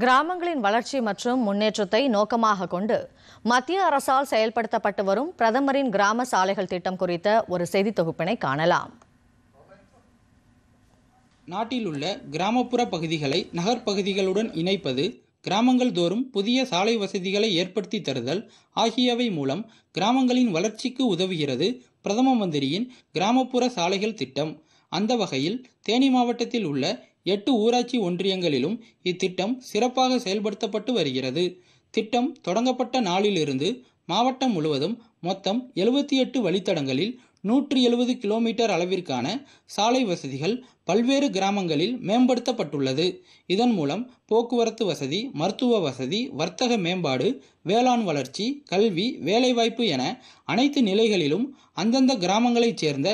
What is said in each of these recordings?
கிராமங்களின் வளர்ச்சி மற்றும் முன்னேற்றத்தை நோக்கமாக கொண்டு மத்திய அரசால் செயல்படுத்தப்பட்டு வரும் பிரதமரின் கிராம சாலைகள் திட்டம் குறித்த ஒரு செய்தி தொகுப்பினை காணலாம். நாட்டில் உள்ள கிராமப்புற பகுதிகளை நகர்ப்பகுதிகளுடன் இணைப்பது, கிராமங்கள் தோறும் புதிய சாலை வசதிகளை ஏற்படுத்தி தருதல் ஆகியவை மூலம் கிராமங்களின் வளர்ச்சிக்கு உதவுகிறது பிரதம மந்திரியின் கிராமப்புற சாலைகள் திட்டம். அந்த வகையில் தேனி மாவட்டத்தில் உள்ள 8 ஊராட்சி ஒன்றியங்களிலும் இத்திட்டம் சிறப்பாக செயல்படுத்தப்பட்டு வருகிறது. திட்டம் தொடங்கப்பட்ட நாளிலிருந்து மாவட்டம் முழுவதும் மொத்தம் 78 வழித்தடங்களில் 170 கிலோமீட்டர் அளவிற்கான சாலை வசதிகள் பல்வேறு கிராமங்களில் மேம்படுத்தப்பட்டுள்ளது. இதன் மூலம் போக்குவரத்து வசதி, மருத்துவ வசதி, வர்த்தக மேம்பாடு, வேளாண் வளர்ச்சி, கல்வி, வேலைவாய்ப்பு என அனைத்து நிலைகளிலும் அந்தந்த கிராமங்களைச் சேர்ந்த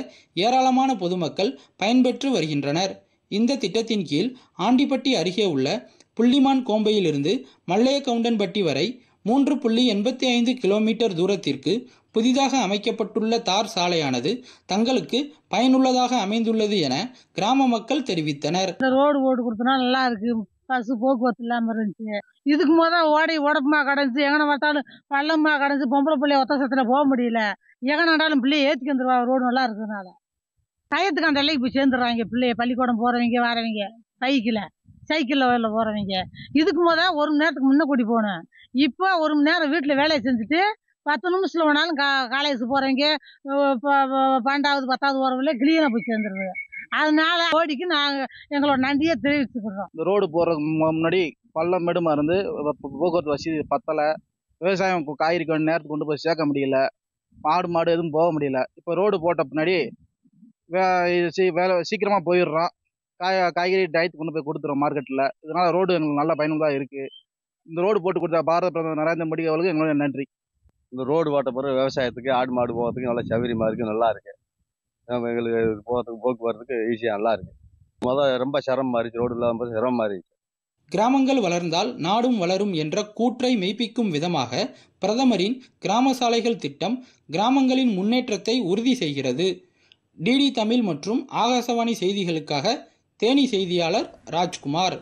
ஏராளமான பொதுமக்கள் பயன்பெற்று வருகின்றனர். இந்த திட்டத்தின் கீழ் ஆண்டிப்பட்டி அருகே உள்ள புள்ளிமான் கோம்பையிலிருந்து மல்லையகவுண்டன்பட்டி வரை 3.85 கிலோமீட்டர் தூரத்திற்கு புதிதாக அமைக்கப்பட்டுள்ள தார் சாலையானது தங்களுக்கு பயனுள்ளதாக அமைந்துள்ளது என கிராம மக்கள் தெரிவித்தனர். ரோடு போட்டு கொடுத்தனா நல்லா இருக்கு. பஸ் போக்குவரத்து இல்லாமல் இருந்துச்சு. இதுக்கு முதல் உடம்புமா கிடந்துச்சு, எங்கன பார்த்தாலும் பள்ளமா கிடந்துச்சு. பொம்பளை பிள்ளைய ஒத்த சத்தில் போக முடியல. எங்கனாலும் பிள்ளைய ஏற்றிக்கு வந்துருவா. ரோடு நல்லா இருக்கிறதுனால டயத்துக்கு அந்த எல்லைக்கு போய் சேர்ந்துடுறாங்க. பிள்ளைய பள்ளிக்கூடம் போகிறவங்க வரவங்க சைக்கிளில் போகிறவங்க. இதுக்கு முதல் 1 மணி நேரத்துக்கு முன்னே கூட்டி போகணும். இப்போ 1 மணி நேரம் வீட்டில் வேலையை செஞ்சுட்டு 10 நிமிஷத்தில் வேணாலும் காலேஜ் போகிறவங்க, 12வது 10வது போகிறவங்களே கிளீனாக போய் சேர்ந்துருது. அதனால ஓடிக்கு நாங்கள் எங்களோட நன்றியை தெரிவிச்சுக்கிறோம். இந்த ரோடு போகிறதுக்கு முன்னாடி பள்ளம் மேடுமா இருந்து போக்குவரத்து வசதி பத்தலை. விவசாயம் காய்கறி நேரத்துக்கு கொண்டு போய் சேர்க்க முடியல. மாடு எதுவும் போக முடியல. இப்போ ரோடு போட்ட பின்னாடி வேலை சீக்கிரமாக போயிடுறோம். காய்கறி டயத்துக்கு கொண்டு போய் கொடுத்துறோம் மார்க்கெட்டில். இதனால் ரோடு எங்களுக்கு நல்ல பயனுள்ளதாக இருக்குது. இந்த ரோடு போட்டு கொடுத்த பாரத பிரதமர் நரேந்திர மோடி அவர்களுக்கு எங்களுடைய நன்றி. இந்த ரோடு போட்ட பிறகு விவசாயத்துக்கு, ஆடு மாடு போகிறதுக்கு நல்லா சௌகரியமாக இருக்குது, நல்லா இருக்குது. எங்களுக்கு போகிறதுக்கு போக்குவரத்துக்கு ஈஸியாக நல்லா இருக்குது. ரொம்ப சிரமமாக இருந்துச்சு, ரோடு இல்லாமல் சிரமமாக இருந்துச்சு. கிராமங்கள் வளர்ந்தால் நாடும் வளரும் என்ற கூற்றை மெய்ப்பிக்கும் விதமாக பிரதமரின் கிராம சாலைகள் திட்டம் கிராமங்களின் முன்னேற்றத்தை உறுதி செய்கிறது. டிடி தமிழ் மற்றும் ஆகாசவாணி செய்திகளுக்காக தேனி செய்தியாளர் ராஜ்குமார்.